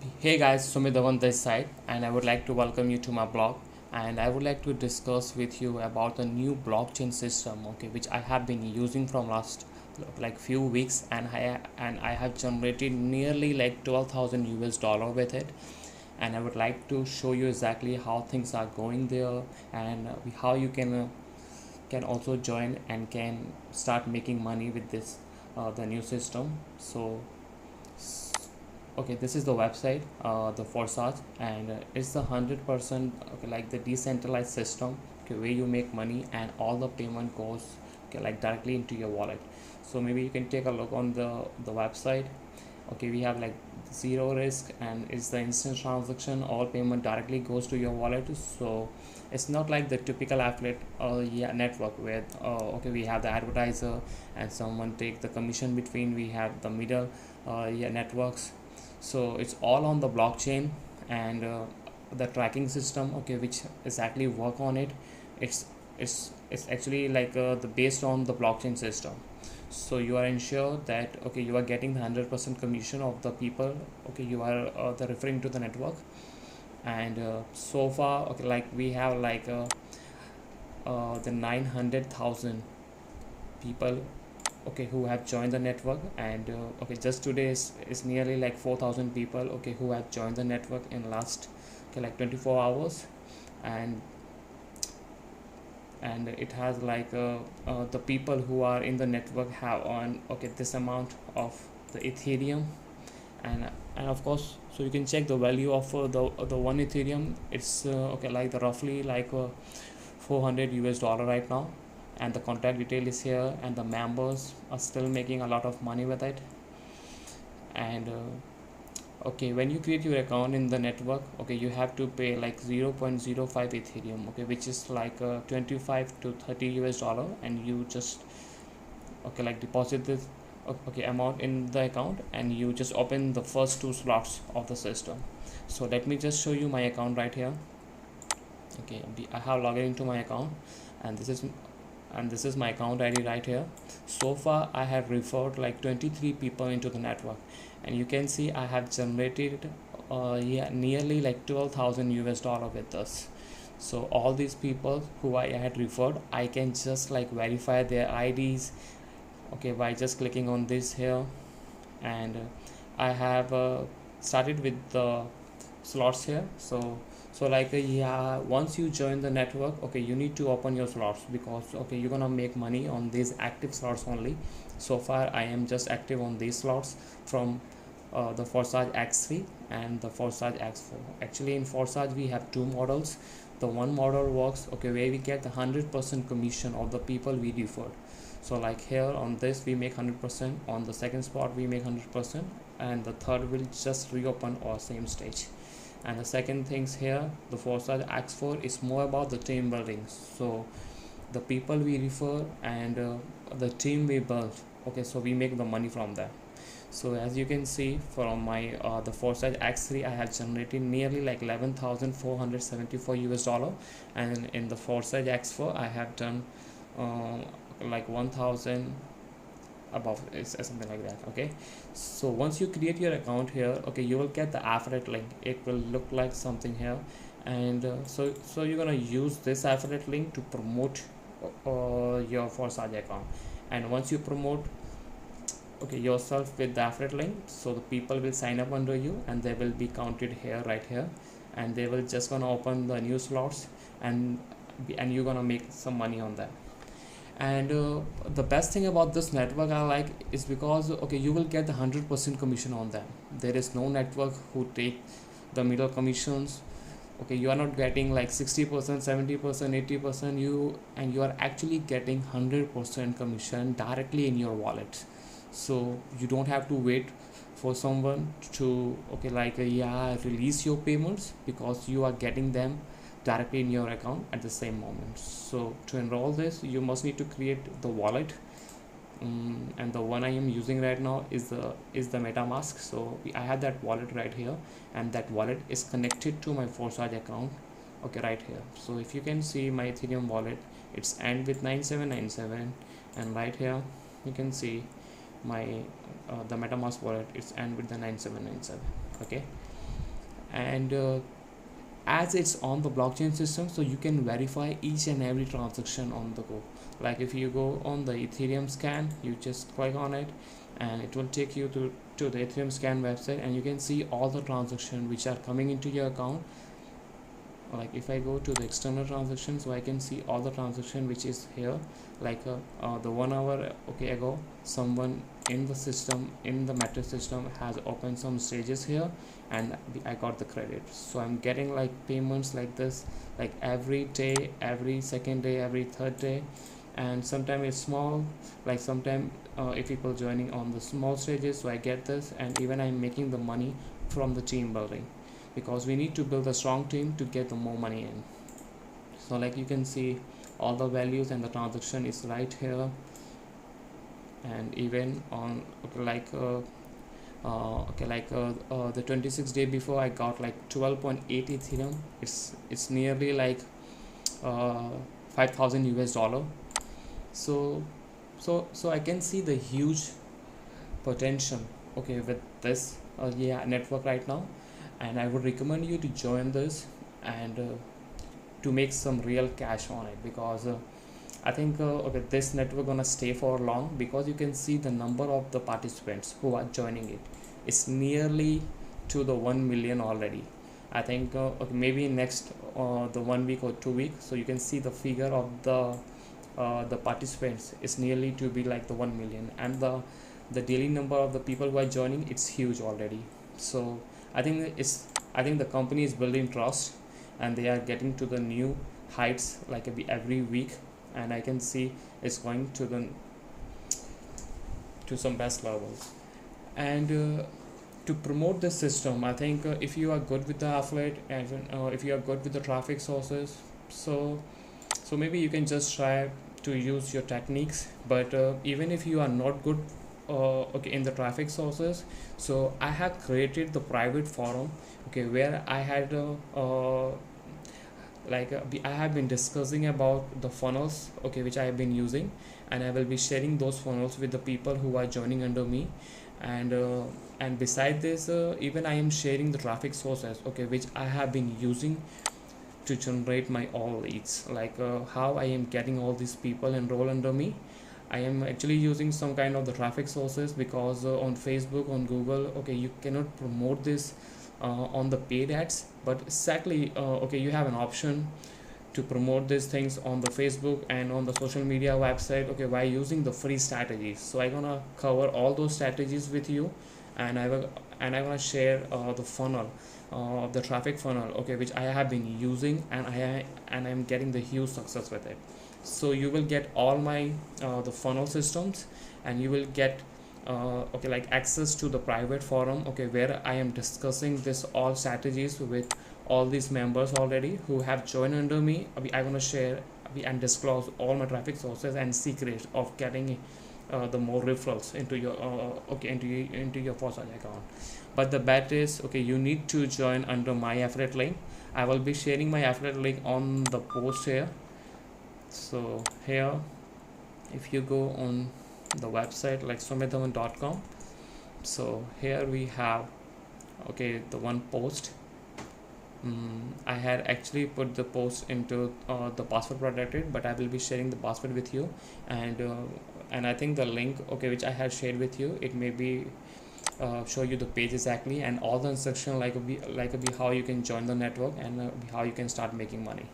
Hey guys, Sumit Dhawan this side, and I would like to welcome you to my blog. And I would like to discuss with you about the new blockchain system, okay, which I have been using from last like few weeks, and I have generated nearly like 12,000 US dollar with it. And I would like to show you exactly how things are going there, and how you can also join and can start making money with this the new system. Okay, this is the website, the Forsage, and it's the 100% okay, like the decentralized system, okay, where you make money and all the payment goes, okay, like directly into your wallet. So maybe you can take a look on the website. Okay, we have like zero risk, and it's the instant transaction. All payment directly goes to your wallet. So it's not like the typical affiliate network where okay, we have the advertiser and someone take the commission between. We have the middle networks. So it's all on the blockchain, and the tracking system, okay, which exactly work on it. It's actually like the based on the blockchain system. So you are ensured that okay, you are getting the 100% commission of the people, okay, you are the referring to the network. And so far, okay, like we have like the 900,000 people, okay, who have joined the network. And okay, just today is nearly like 4,000 people, okay, who have joined the network in last, okay, like 24 hours. And and it has like the people who are in the network have on, okay, this amount of the Ethereum. And of course, so you can check the value of the one Ethereum. It's okay, like the roughly like 400 US dollar right now. And the contact detail is here, and the members are still making a lot of money with it. And okay, when you create your account in the network, okay, you have to pay like 0.05 Ethereum, okay, which is like 25 to 30 US dollar. And you just, okay, like deposit this, okay, amount in the account, and you just open the first two slots of the system. So let me just show you my account right here. Okay, I have logged into my account, and this is my account ID right here. So far I have referred like 23 people into the network, and you can see I have generated nearly like 12,000 US dollar with this. So all these people who I had referred, I can just like verify their IDs, okay, by just clicking on this here. And I have started with the slots here. So like yeah, once you join the network, okay, you need to open your slots, because okay, you're gonna make money on these active slots only. So far I am just active on these slots from the Forsage X3 and the Forsage X4. Actually in Forsage we have two models. The one model works, okay, where we get the 100% commission of the people we referred. So like here on this we make 100%, on the second spot we make 100%, and the third will just reopen or same stage. And the second things here, the Forsage X4 is more about the team building. So the people we refer, and the team we build, okay, so we make the money from that. So as you can see from my the Forsage X3, I have generated nearly like 11,474 US dollar, and in the Forsage X4 I have done like 1,000 above, is something like that. Okay, so once you create your account here, okay, you will get the affiliate link. It will look like something here. And so you're gonna use this affiliate link to promote your Forsage account. And once you promote, okay, yourself with the affiliate link, so the people will sign up under you, and they will be counted here, right here. And they will just gonna open the new slots, and you're gonna make some money on that. And the best thing about this network I like is because okay, you will get the 100% commission on them. There is no network who take the middle commissions. Okay, you are not getting like 60%, 70%, 80%. You are actually getting 100% commission directly in your wallet. So you don't have to wait for someone to, okay, like release your payments, because you are getting them directly in your account at the same moment. So to enroll this, you must need to create the wallet. And the one I am using right now is the MetaMask. So I have that wallet right here, and that wallet is connected to my Forsage account, okay, right here. So if you can see my Ethereum wallet, it's end with 9797, and right here you can see my the MetaMask wallet, it's end with the 9797. Okay, and as it's on the blockchain system, so you can verify each and every transaction on the go. Like if you go on the Ethereum scan, you just click on it and it will take you to the Ethereum scan website, and you can see all the transactions which are coming into your account. Like if I go to the external transactions, so I can see all the transaction which is here. Like the 1 hour ago, someone in the system, in the Matrix system, has opened some stages here, and I got the credit. So I'm getting like payments like this, like every day, every second day, every third day. And sometimes it's small, like sometimes if people joining on the small stages, so I get this. And even I'm making the money from the team building, because we need to build a strong team to get the more money in. So like you can see all the values and the transaction is right here. And even on the 26 day before, I got like 12.8 Ethereum. It's nearly like 5,000 US dollar. So I can see the huge potential with this network right now, and I would recommend you to join this and to make some real cash on it, because I think this network gonna stay for long, because you can see the number of the participants who are joining it. It's nearly to the 1 million already. I think maybe next the 1 week or 2 weeks, so you can see the figure of the participants is nearly to be like the 1 million, and the daily number of the people who are joining, it's huge already. So I think the company is building trust, and they are getting to the new heights like every week, and I can see it's going to some best levels. And to promote this system, I think if you are good with the affiliate, and if you are good with the traffic sources, so maybe you can just try to use your techniques. But even if you are not good in the traffic sources, so I have created the private forum where I had I have been discussing about the funnels which I have been using, and I will be sharing those funnels with the people who are joining under me. And beside this, even I am sharing the traffic sources which I have been using to generate my all leads. Like how I am getting all these people enroll under me. I am actually using some kind of the traffic sources, because on Facebook, on Google, you cannot promote this on the paid ads, but exactly you have an option to promote these things on the Facebook and on the social media website by using the free strategies. So I'm gonna cover all those strategies with you, and I'm gonna share the funnel, the traffic funnel which I have been using, and I'm getting the huge success with it. So you will get all my the funnel systems, and you will get access to the private forum where I am discussing this all strategies with all these members already who have joined under me. I'm going to share and disclose all my traffic sources and secrets of getting the more referrals into your into your Forsage account. But the bet is you need to join under my affiliate link. I will be sharing my affiliate link on the post here. So here, if you go on the website like soumyadhawan.com, so here we have the one post. I had actually put the post into the password protected, but I will be sharing the password with you, and I think the link which I have shared with you, it may be show you the page exactly, and all the instruction like how you can join the network, and how you can start making money.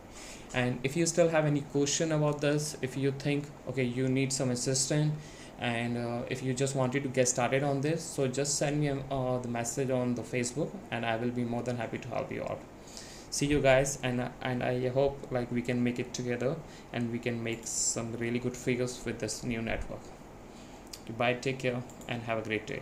And if you still have any question about this, if you think you need some assistance, and if you just wanted to get started on this, so just send me the message on the Facebook, and I will be more than happy to help you out. See you guys, and I hope we can make it together, and we can make some really good figures with this new network. Goodbye, take care, and have a great day.